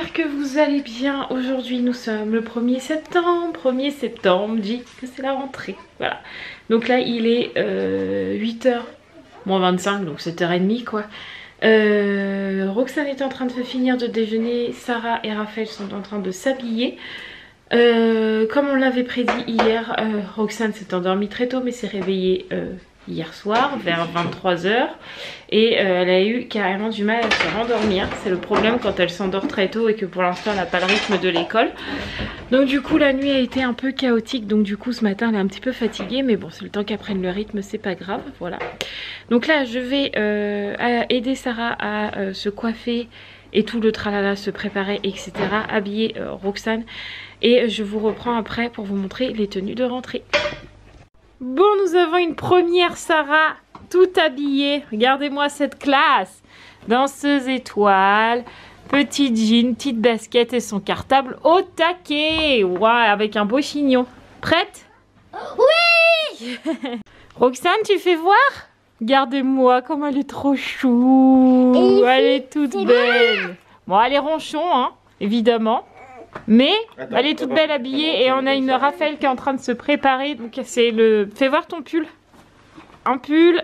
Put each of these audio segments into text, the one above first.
j'espère que vous allez bien. Aujourd'hui nous sommes le 1er septembre. 1er septembre dit que c'est la rentrée. Voilà. Donc là il est 8h moins 25, donc 7h30 quoi. Roxane est en train de finir de déjeuner. Sarah et Raphaël sont en train de s'habiller. Comme on l'avait prédit hier, Roxane s'est endormie très tôt mais s'est réveillée hier soir vers 23 h et elle a eu carrément du mal à se rendormir. C'est le problème quand elle s'endort très tôt et que pour l'instant elle n'a pas le rythme de l'école. Donc du coup la nuit a été un peu chaotique, donc du coup ce matin elle est un petit peu fatiguée, mais bon c'est le temps qu'elle prenne le rythme, c'est pas grave, voilà. Donc là je vais aider Sarah à se coiffer et tout le tralala, se préparer etc, habiller Roxane, et je vous reprends après pour vous montrer les tenues de rentrée. Bon, nous avons une première Sarah tout habillée. Regardez-moi cette classe. Danseuse étoile, petit jean, petite basket et son cartable au taquet. Waouh, avec un beau chignon. Prête? Oui. Roxane, tu fais voir? Regardez-moi comme elle est trop chou. Elle est toute belle. Bon, elle est ronchon, hein, évidemment. Mais attends, elle est toute belle habillée et on a une Raphaël qui est en train de se préparer. Donc c'est le... Fais voir ton pull. Un pull,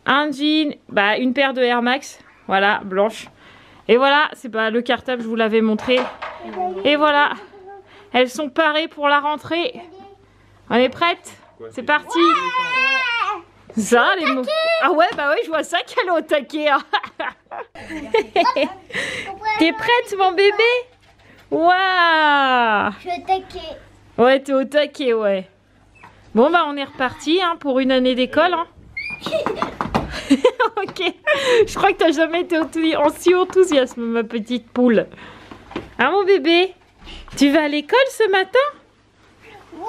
un jean, bah une paire de Air Max, voilà, blanche. Et voilà, c'est pas le cartable, je vous l'avais montré. Et voilà, elles sont parées pour la rentrée. On est prête? C'est parti. Ça, les mots. Ah ouais, bah ouais, je vois ça qu'elle est au taquet. T'es prête, mon bébé? Waouh! Je suis au taquet. Ouais, t'es au taquet, ouais. Bon, bah, on est reparti hein, pour une année d'école. Hein. Ok. Je crois que t'as jamais été en si enthousiasme, ma petite poule. Hein, mon bébé? Tu vas à l'école ce matin? Ouais,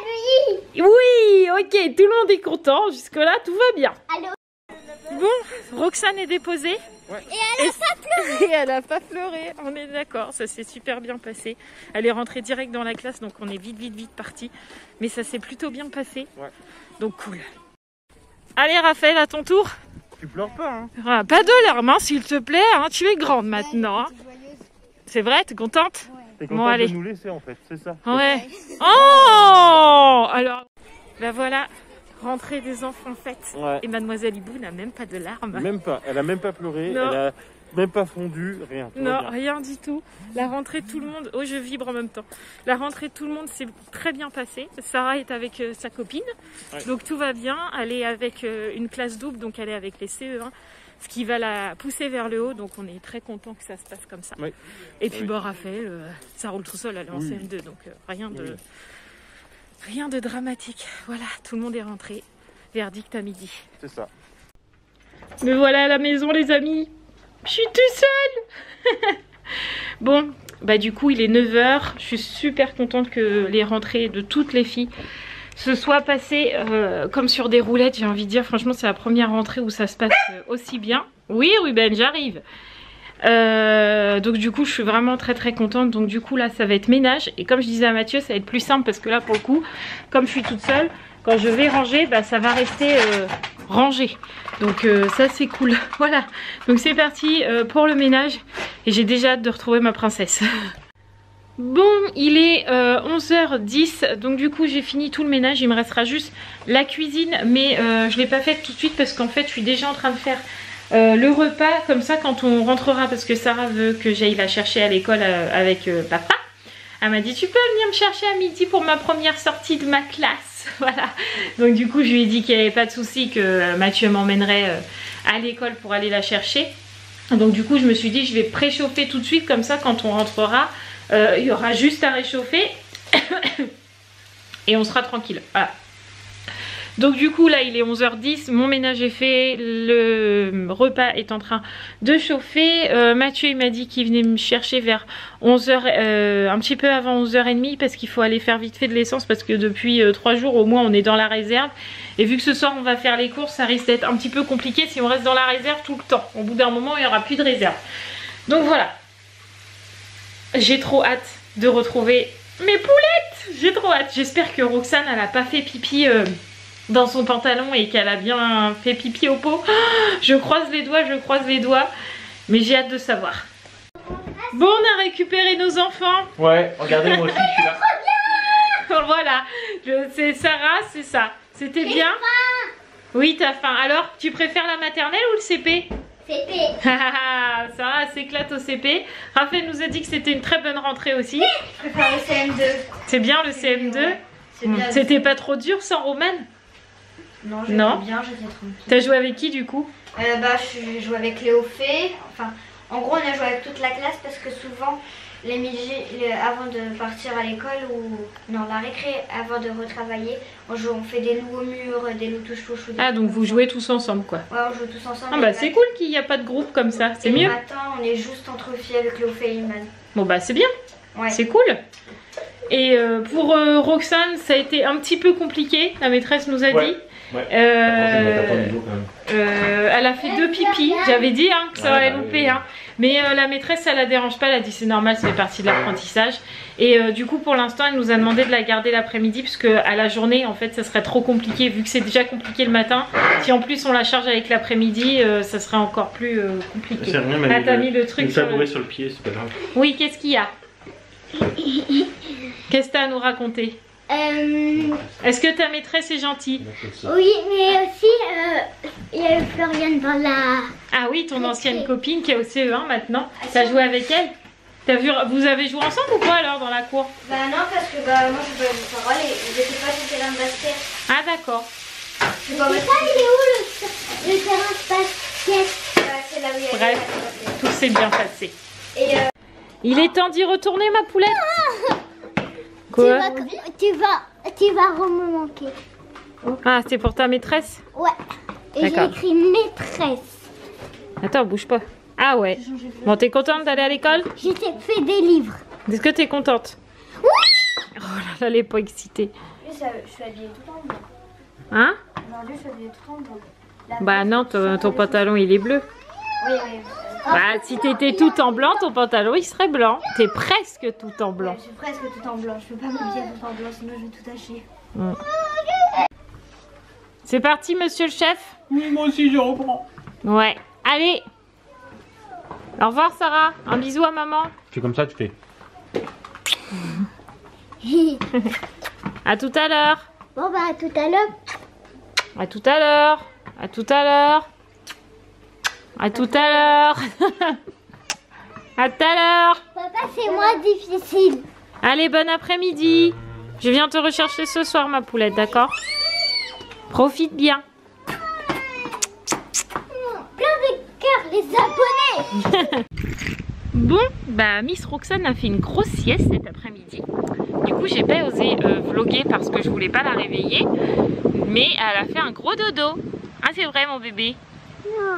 oui. Oui, ok. Tout le monde est content. Jusque-là, tout va bien. Allô? Bon, Roxane est déposée. Ouais. Et elle a pas pleuré. Et elle a pas pleuré, on est d'accord, ça s'est super bien passé. Elle est rentrée direct dans la classe, donc on est vite parti. Mais ça s'est plutôt bien passé, ouais. Donc cool. Allez Raphaël, à ton tour. Tu pleures pas hein? Ah, pas de larmes, hein, s'il te plaît, hein, tu es grande maintenant. Hein. C'est vrai, t'es contente? Ouais. T'es contente allez. De nous laisser en fait, c'est ça? Ouais. Oh. Alors, ben voilà. Rentrée des enfants faite. Ouais. Et mademoiselle Hibou n'a même pas de larmes. Même pas, elle a même pas pleuré, non. Elle a même pas fondu, rien. Non, rien du tout. La rentrée tout le monde, oh je vibre en même temps. La rentrée tout le monde s'est très bien passée. Sarah est avec sa copine, ouais. Donc tout va bien. Elle est avec une classe double, donc elle est avec les CE1. Ce qui va la pousser vers le haut, donc on est très content que ça se passe comme ça. Oui. Et puis bon, Raphaël, ça roule tout seul, elle est en CM2, donc rien de... Oui. Rien de dramatique. Voilà, tout le monde est rentré. Verdict à midi. C'est ça. Me voilà à la maison, les amis. Je suis tout seule. Bon, bah du coup, il est 9 h. Je suis super contente que les rentrées de toutes les filles se soient passées comme sur des roulettes. J'ai envie de dire, franchement, c'est la première rentrée où ça se passe aussi bien. Oui, Ruben, j'arrive. Donc du coup je suis vraiment très contente. Donc du coup là ça va être ménage, et comme je disais à Mathieu ça va être plus simple parce que là pour le coup comme je suis toute seule, quand je vais ranger bah, ça va rester rangé, donc ça c'est cool. Voilà, donc c'est parti pour le ménage et j'ai déjà hâte de retrouver ma princesse. Bon, il est 11 h 10, donc du coup j'ai fini tout le ménage, il me restera juste la cuisine, mais je l'ai pas faite tout de suite parce qu'en fait je suis déjà en train de faire le repas, comme ça quand on rentrera, parce que Sarah veut que j'aille la chercher à l'école avec papa. Elle m'a dit tu peux venir me chercher à midi pour ma première sortie de ma classe. Voilà, donc du coup je lui ai dit qu'il n'y avait pas de souci, que Mathieu m'emmènerait à l'école pour aller la chercher. Donc du coup je me suis dit je vais préchauffer tout de suite, comme ça quand on rentrera il y aura juste à réchauffer et on sera tranquille. Voilà. Donc du coup là il est 11 h 10, mon ménage est fait, le repas est en train de chauffer. Mathieu il m'a dit qu'il venait me chercher vers 11 h, un petit peu avant 11 h 30, parce qu'il faut aller faire vite fait de l'essence, parce que depuis 3 jours au moins on est dans la réserve. Et vu que ce soir on va faire les courses, ça risque d'être un petit peu compliqué si on reste dans la réserve tout le temps. Au bout d'un moment il n'y aura plus de réserve. Donc voilà, j'ai trop hâte de retrouver mes poulettes. J'ai trop hâte. J'espère que Roxane elle a pas fait pipi dans son pantalon et qu'elle a bien fait pipi au pot. Je croise les doigts, mais j'ai hâte de savoir. Bon, on a récupéré nos enfants. Ouais, regardez, moi aussi, je suis là. Voilà, c'est Sarah, c'est ça. C'était bien? Oui, t'as faim. Alors, tu préfères la maternelle ou le CP? CP. Sarah s'éclate au CP. Raphaël nous a dit que c'était une très bonne rentrée aussi. Je préfère le CM2. C'est bien le CM2. C'est bien. C'était pas trop dur sans Romane? Non, Non. bien, j'étais tranquille. T'as joué avec qui du coup? Je joue avec Léo Fé. Enfin, en gros, on a joué avec toute la classe parce que souvent, les midis, avant de partir à l'école ou dans la récré, avant de retravailler, on fait des loups au mur, des loups touche-touche. Ah, donc vous jouez tous ensemble quoi? Ouais, on joue tous ensemble. Ah bah c'est cool qu'il n'y a pas de groupe comme ça, c'est mieux. Le matin, on est juste entre filles avec Léo Fé et Iman. Bon bah c'est bien, Ouais. c'est cool. Et pour Roxane, ça a été un petit peu compliqué, la maîtresse nous a dit. Ouais. Elle a fait 2 pipis, j'avais dit hein, que ça allait louper. Hein. Mais la maîtresse, ça la dérange pas, elle a dit c'est normal, ça fait partie de l'apprentissage. Et du coup, pour l'instant, elle nous a demandé de la garder l'après-midi, puisque à la journée, en fait, ça serait trop compliqué, vu que c'est déjà compliqué le matin. Si en plus on la charge avec l'après-midi, ça serait encore plus compliqué. C'est rien, mais Ah, t'as mis le truc sur le pied, c'est pas grave. Oui, qu'est-ce qu'il y a? Qu'est-ce que t'as à nous raconter? Est-ce que ta maîtresse est gentille? Oui, mais aussi, il y a eu Floriane dans la... Ah oui, ton ancienne copine qui est au CE1 maintenant. T'as joué avec elle? Vous avez joué ensemble ou quoi alors dans la cour? Bah non, parce que moi je jouais avec Sarah et j'étais pas sur le terrain de basket. Ah d'accord. C'est pas, il est où le terrain de basket? C'est là où il y a Bref, tout s'est bien passé. Et Il est temps d'y retourner ma poulette. Quoi? tu vas me manquer. Ah, c'est pour ta maîtresse? Ouais. Et j'ai D'accord. écrit maîtresse. Attends, bouge pas. Ah ouais. Bon, t'es contente d'aller à l'école? J'ai fait des livres. Est-ce que t'es contente? Oui. Oh là là, elle est pas excitée. Je suis habillée tout en blanc. Hein? Aujourd'hui, je suis habillée tout en blanc. Bah non, ton pantalon il est bleu. Oui, oui. Bah si t'étais tout en blanc, ton pantalon il serait blanc. T'es presque tout en blanc. Je suis presque tout en blanc. Je peux pas m'habiller tout en blanc, sinon je vais tout tacher. C'est parti monsieur le chef? Oui, moi aussi, je reprends. Ouais. Allez. Au revoir Sarah. Un bisou à maman. C'est comme ça, tu fais. À tout à l'heure. Bon bah à tout à l'heure. À tout à l'heure. À tout à l'heure. À tout à l'heure. À tout à l'heure. Papa, c'est moins difficile. Allez, bon après-midi. Je viens te rechercher ce soir ma poulette, d'accord? Profite bien. Plein de cœurs, les abonnés. Bon, bah Miss Roxane a fait une grosse sieste cet après-midi. Du coup, j'ai pas osé vlogger parce que je voulais pas la réveiller. Mais elle a fait un gros dodo. Ah, c'est vrai mon bébé? Non.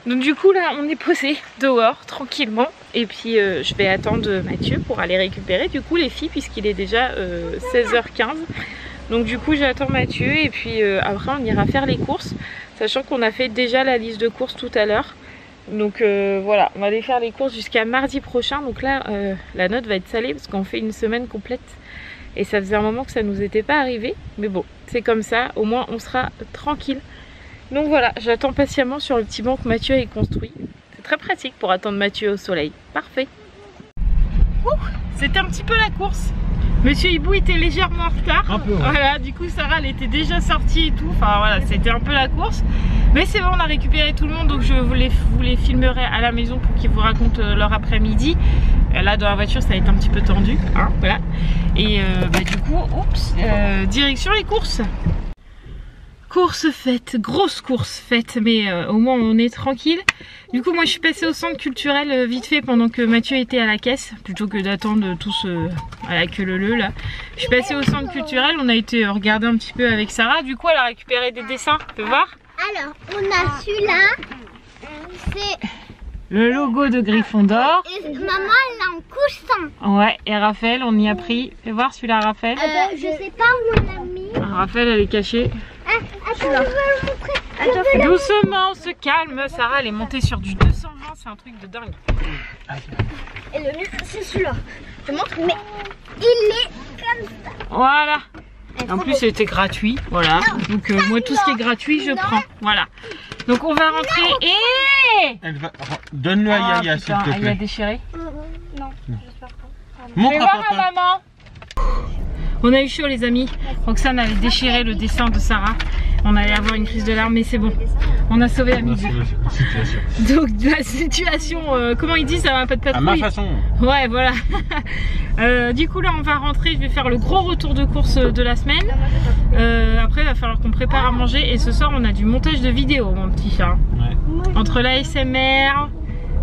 Donc du coup là on est posé dehors tranquillement et puis je vais attendre Mathieu pour aller récupérer du coup les filles puisqu'il est déjà 16h15. Donc du coup j'attends Mathieu et puis après on ira faire les courses, sachant qu'on a fait déjà la liste de courses tout à l'heure. Donc voilà, on va aller faire les courses jusqu'à mardi prochain. Donc là la note va être salée parce qu'on fait une semaine complète et ça faisait un moment que ça nous était pas arrivé. Mais bon, c'est comme ça, au moins on sera tranquille. Donc voilà, j'attends patiemment sur le petit banc que Mathieu a construit. C'est très pratique pour attendre Mathieu au soleil. Parfait. C'était un petit peu la course. Monsieur Hibou était légèrement en retard. Un peu, ouais. Voilà, du coup Sarah elle était déjà sortie et tout. Enfin voilà, c'était un peu la course. Mais c'est bon, on a récupéré tout le monde. Donc je vous les filmerai à la maison pour qu'ils vous racontent leur après-midi. Là dans la voiture ça va être un petit peu tendu. Hein, voilà. Et du coup, direction les courses. Course faite, grosse course faite, mais au moins on est tranquille. Du coup moi je suis passée au centre culturel vite fait pendant que Mathieu était à la caisse, plutôt que d'attendre tous à la queue leu là. Je suis passée au centre culturel, on a été regarder un petit peu avec Sarah, du coup elle a récupéré des dessins, tu peux voir? Alors, on a celui-là, c'est... Le logo de Gryffondor. Et maman, elle l'a en coussin. Ouais, et Raphaël on y a pris, fais voir celui-là Raphaël. Je sais pas où on l'a mis. Raphaël elle est cachée. Attends, je vais le montrer. Attends, doucement, on se calme. Sarah elle est montée sur du 220, c'est un truc de dingue. Et le mien, c'est celui-là. Je montre, mais il est comme ça. Voilà. En plus c'était gratuit, voilà. Donc moi tout ce qui est gratuit je prends. Voilà. Donc on va rentrer et... Elle va... Donne-le à Yaya, s'il te Elle a plaît. déchiré. Montre à voir à papa. maman. On a eu chaud les amis. Roxane avait déchiré le dessin de Sarah. On allait avoir une crise de larmes mais c'est bon. On a sauvé la mise. Donc la situation, comment il dit, ça va pas de patrouille. À ma façon. Ouais voilà. Du coup là on va rentrer, je vais faire le gros retour de course de la semaine. Après il va falloir qu'on prépare à manger et ce soir on a du montage de vidéo mon petit chat. Ouais. Entre l'ASMR,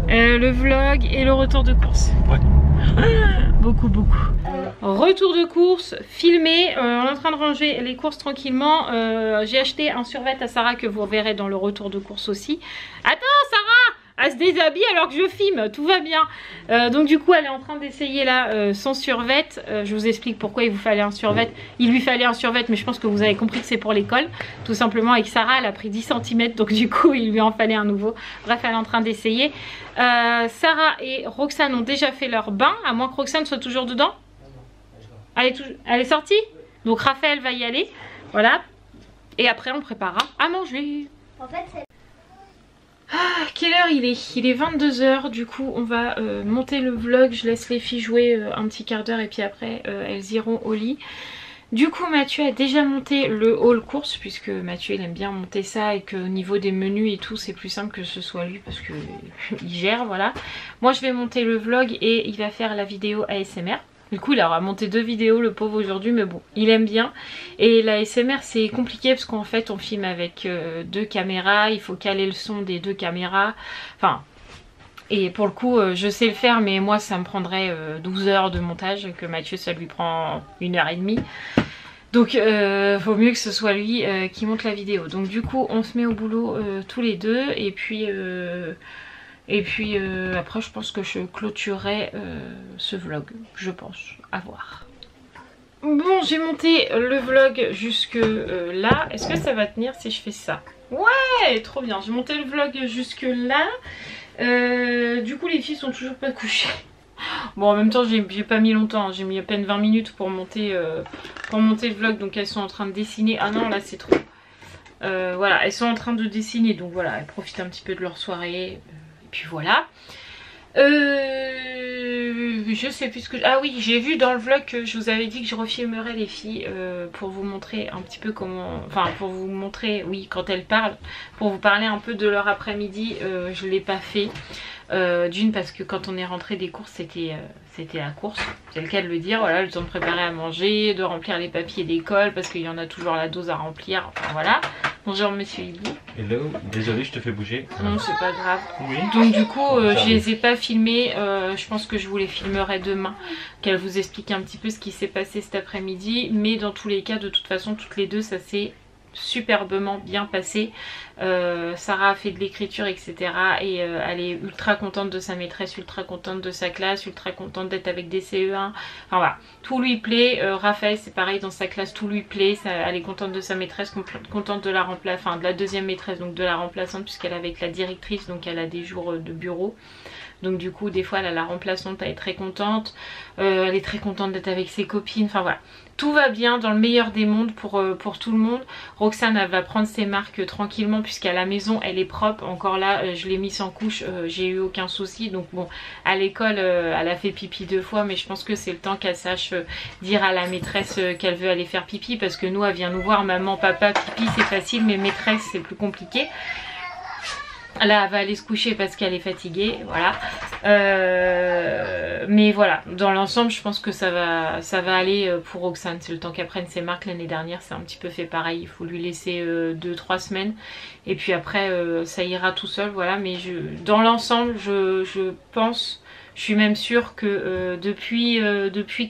le vlog et le retour de course. Ouais. Beaucoup. Retour de course, filmé, on est en train de ranger les courses tranquillement. J'ai acheté un survêt à Sarah que vous verrez dans le retour de course aussi. Attends Sarah, elle se déshabille alors que je filme, tout va bien. Donc du coup elle est en train d'essayer là son survêt. Je vous explique pourquoi il vous fallait un survêt. Il lui fallait un survêt mais je pense que vous avez compris que c'est pour l'école. Tout simplement avec Sarah elle a pris 10 cm donc du coup il lui en fallait un nouveau. Bref elle est en train d'essayer. Sarah et Roxane ont déjà fait leur bain, à moins que Roxane soit toujours dedans. Elle est sortie. Donc Raphaël va y aller. Voilà. Et après on préparera à manger. En fait, c'est... Quelle heure il est? Il est 22 h. Du coup on va monter le vlog. Je laisse les filles jouer un petit quart d'heure et puis après elles iront au lit. Du coup Mathieu a déjà monté le haul course puisque Mathieu il aime bien monter ça et qu'au niveau des menus et tout c'est plus simple que ce soit lui parce qu'il gère, voilà. Moi je vais monter le vlog et il va faire la vidéo ASMR. Du coup il aura monté 2 vidéos le pauvre aujourd'hui mais bon il aime bien. Et la ASMR c'est compliqué parce qu'en fait on filme avec 2 caméras, il faut caler le son des 2 caméras. Enfin et pour le coup je sais le faire mais moi ça me prendrait 12 heures de montage que Mathieu ça lui prend 1h30. Donc vaut mieux que ce soit lui qui monte la vidéo. Donc du coup on se met au boulot tous les deux et puis après je pense que je clôturerai ce vlog, je pense, à voir. Bon j'ai monté le vlog jusque là, est-ce que ça va tenir si je fais ça? Ouais trop bien, j'ai monté le vlog jusque là. Du coup les filles sont toujours pas couchées. Bon en même temps j'ai pas mis longtemps, j'ai mis à peine 20 minutes pour monter le vlog. Donc elles sont en train de dessiner, ah non là c'est trop. Voilà elles sont en train de dessiner donc voilà elles profitent un petit peu de leur soirée. Et puis voilà. Je sais plus ce que... Ah oui j'ai vu dans le vlog que je vous avais dit que je refilmerais les filles pour vous montrer un petit peu comment... Enfin pour vous montrer, oui quand elles parlent, pour vous parler un peu de leur après-midi. Je l'ai pas fait. D'une parce que quand on est rentré des courses c'était la course, c'est le cas de le dire, voilà, le temps de préparer à manger, de remplir les papiers d'école parce qu'il y en a toujours la dose à remplir, enfin voilà. Bonjour monsieur Ibi. Hello, désolé je te fais bouger. Non c'est pas grave. Oui. Donc du coup je les ai pas filmés, je pense que je vous les filmerai demain, qu'elle vous explique un petit peu ce qui s'est passé cet après-midi. Mais dans tous les cas de toute façon toutes les deux ça s'est superbement bien passé. Sarah a fait de l'écriture etc et elle est ultra contente de sa maîtresse, ultra contente de sa classe, ultra contente d'être avec des CE1, enfin voilà, tout lui plaît. Raphaël c'est pareil, dans sa classe tout lui plaît, elle est contente de sa maîtresse, contente de la remplaçante, enfin de la deuxième maîtresse, donc de la remplaçante puisqu'elle est avec la directrice, donc elle a des jours de bureau. Donc du coup des fois elle a la remplaçante, elle est très contente, elle est très contente d'être avec ses copines, enfin voilà. Tout va bien dans le meilleur des mondes pour tout le monde. Roxane elle va prendre ses marques tranquillement puisqu'à la maison elle est propre. Encore là je l'ai mis sans couche, j'ai eu aucun souci. Donc bon à l'école elle a fait pipi 2 fois mais je pense que c'est le temps qu'elle sache dire à la maîtresse qu'elle veut aller faire pipi. Parce que nous elle vient nous voir, maman, papa, pipi c'est facile mais maîtresse c'est plus compliqué. Là elle va aller se coucher parce qu'elle est fatiguée, voilà. Mais voilà, dans l'ensemble je pense que ça va aller pour Roxane. C'est le temps qu'elle prenne ses marques. L'année dernière c'est un petit peu fait pareil, il faut lui laisser 2-3 semaines. Et puis après ça ira tout seul, voilà. Mais dans l'ensemble je pense, je suis même sûre que depuis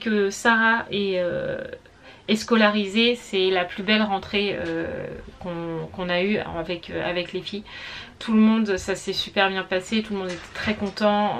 que Sarah est scolarisée, c'est la plus belle rentrée qu'on a eue avec les filles. Tout le monde, ça s'est super bien passé, tout le monde était très content,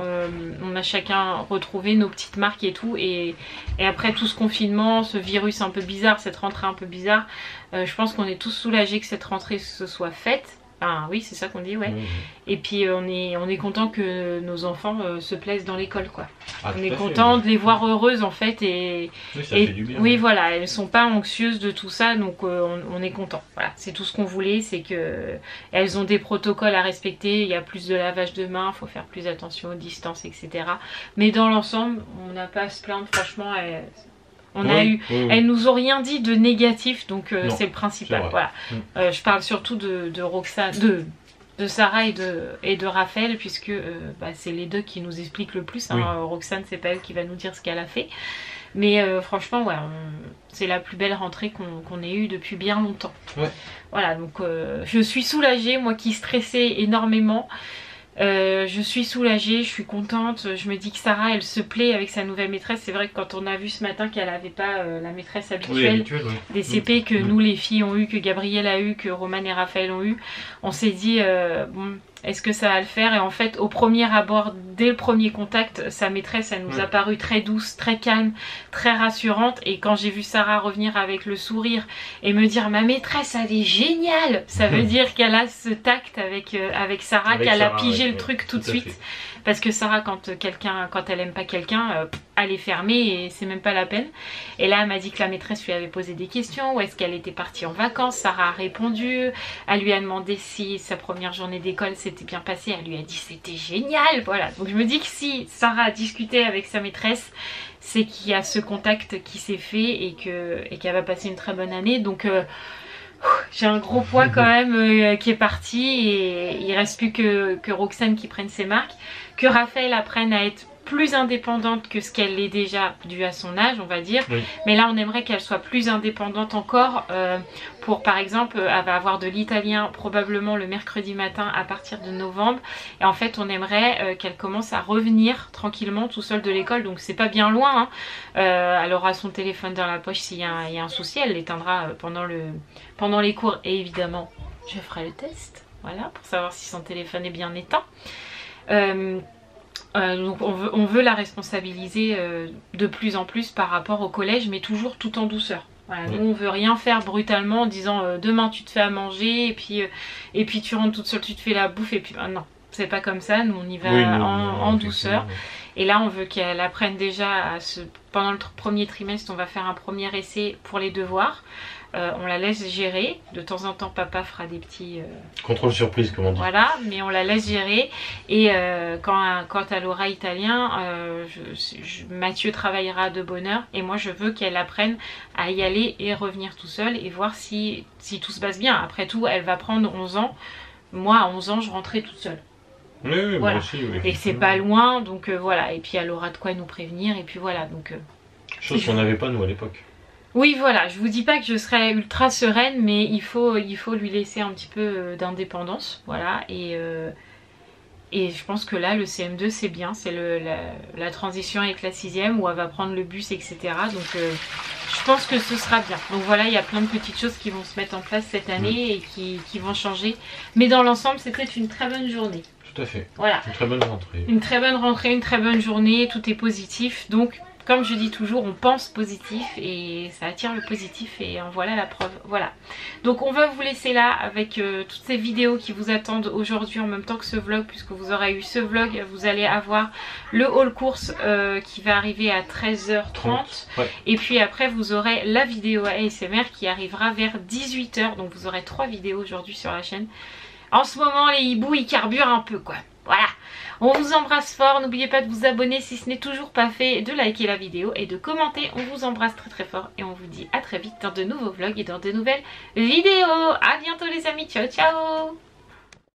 on a chacun retrouvé nos petites marques et tout. Et après tout ce confinement, ce virus un peu bizarre, cette rentrée un peu bizarre, je pense qu'on est tous soulagés que cette rentrée se soit faite. Enfin, oui, c'est ça qu'on dit, ouais. Oui. Et puis on est content que nos enfants se plaisent dans l'école, quoi. Ah, On tout est à fait, content oui. de les voir heureuses en fait et Oui, ça fait du bien. oui, voilà, elles sont pas anxieuses de tout ça, donc on est content. Voilà, c'est tout ce qu'on voulait, c'est que elles ont des protocoles à respecter. Il y a plus de lavage de mains, faut faire plus attention aux distances, etc. Mais dans l'ensemble, on n'a pas à se plaindre. Franchement, elles nous ont rien dit de négatif, donc c'est le principal. Voilà. Je parle surtout de Roxane, de Sarah et de Raphaël, puisque c'est les deux qui nous expliquent le plus. Hein. Oui. Roxane, c'est pas elle qui va nous dire ce qu'elle a fait. Mais franchement, ouais, c'est la plus belle rentrée qu'on ait eue depuis bien longtemps. Ouais. Voilà, donc je suis soulagée, moi qui stressais énormément. Je suis soulagée, je suis contente, je me dis que Sarah elle se plaît avec sa nouvelle maîtresse. C'est vrai que quand on a vu ce matin qu'elle n'avait pas la maîtresse habituelle, des CP que nous les filles ont eu, que Gabrielle a eu, que Romane et Raphaël ont eu, on s'est dit bon, est-ce que ça va le faire? Et en fait au premier abord, dès le premier contact, sa maîtresse elle nous a paru très douce, très calme, très rassurante. Et quand j'ai vu Sarah revenir avec le sourire et me dire ma maîtresse elle est géniale, ça veut dire qu'elle a ce tact avec Sarah, qu'elle a pigé le truc tout de suite. Parce que Sarah, quand elle aime pas quelqu'un, elle est fermée et c'est même pas la peine. Et là elle m'a dit que la maîtresse lui avait posé des questions, où est-ce qu'elle était partie en vacances. Sarah a répondu, elle lui a demandé si sa première journée d'école s'était bien passée, elle lui a dit c'était génial. Voilà, donc je me dis que si Sarah a discuté avec sa maîtresse, c'est qu'il y a ce contact qui s'est fait et qu'elle va passer une très bonne année. Donc j'ai un gros poids quand même qui est parti, et il reste plus que Roxane qui prenne ses marques, que Raphaël apprenne à être plus indépendante que ce qu'elle est déjà dû à son âge, on va dire. Oui. Mais là on aimerait qu'elle soit plus indépendante encore pour, par exemple, elle va avoir de l'italien probablement le mercredi matin à partir de novembre, et en fait on aimerait qu'elle commence à revenir tranquillement tout seul de l'école. Donc c'est pas bien loin, hein. Elle aura son téléphone dans la poche s'il y a un souci, elle l'éteindra pendant les cours, et évidemment je ferai le test, voilà, pour savoir si son téléphone est bien éteint. Donc on veut la responsabiliser de plus en plus par rapport au collège, mais toujours tout en douceur. Voilà, nous on veut rien faire brutalement en disant demain tu te fais à manger et puis tu rentres toute seule, tu te fais la bouffe, et puis non, c'est pas comme ça. Nous on y va en douceur. Et là on veut qu'elle apprenne déjà pendant le premier trimestre, on va faire un premier essai pour les devoirs. On la laisse gérer, de temps en temps papa fera des petits contrôle surprise comme on dit. Voilà, mais on la laisse gérer. Et quand elle aura italien, Mathieu travaillera de bonne heure, et moi je veux qu'elle apprenne à y aller et revenir tout seul et voir si tout se passe bien. Après tout, elle va prendre 11 ans. Moi à 11 ans je rentrais toute seule. Oui, voilà. Moi aussi, oui. Et c'est pas loin, donc voilà, et puis elle aura de quoi nous prévenir, et puis voilà, donc chose qu'on n'avait pas nous à l'époque. Oui, voilà, je vous dis pas que je serai ultra sereine, mais il faut lui laisser un petit peu d'indépendance, voilà. Et je pense que là le CM2 c'est bien, c'est la transition avec la 6e où elle va prendre le bus, etc. Donc je pense que ce sera bien. Donc voilà, il y a plein de petites choses qui vont se mettre en place cette année et qui vont changer. Mais dans l'ensemble, c'était une très bonne journée. Tout à fait. Voilà. Une très bonne rentrée. Une très bonne rentrée, une très bonne journée, tout est positif. Donc comme je dis toujours, on pense positif et ça attire le positif, et en voilà la preuve. Voilà. Donc on va vous laisser là avec toutes ces vidéos qui vous attendent aujourd'hui en même temps que ce vlog, puisque vous aurez eu ce vlog. Vous allez avoir le haul course qui va arriver à 13h30. Ouais. Et puis après vous aurez la vidéo ASMR qui arrivera vers 18h. Donc vous aurez 3 vidéos aujourd'hui sur la chaîne. En ce moment les hiboux ils carburent un peu quoi. Voilà, on vous embrasse fort, n'oubliez pas de vous abonner si ce n'est toujours pas fait, de liker la vidéo et de commenter. On vous embrasse très très fort et on vous dit à très vite dans de nouveaux vlogs et dans de nouvelles vidéos. À bientôt les amis, ciao ciao.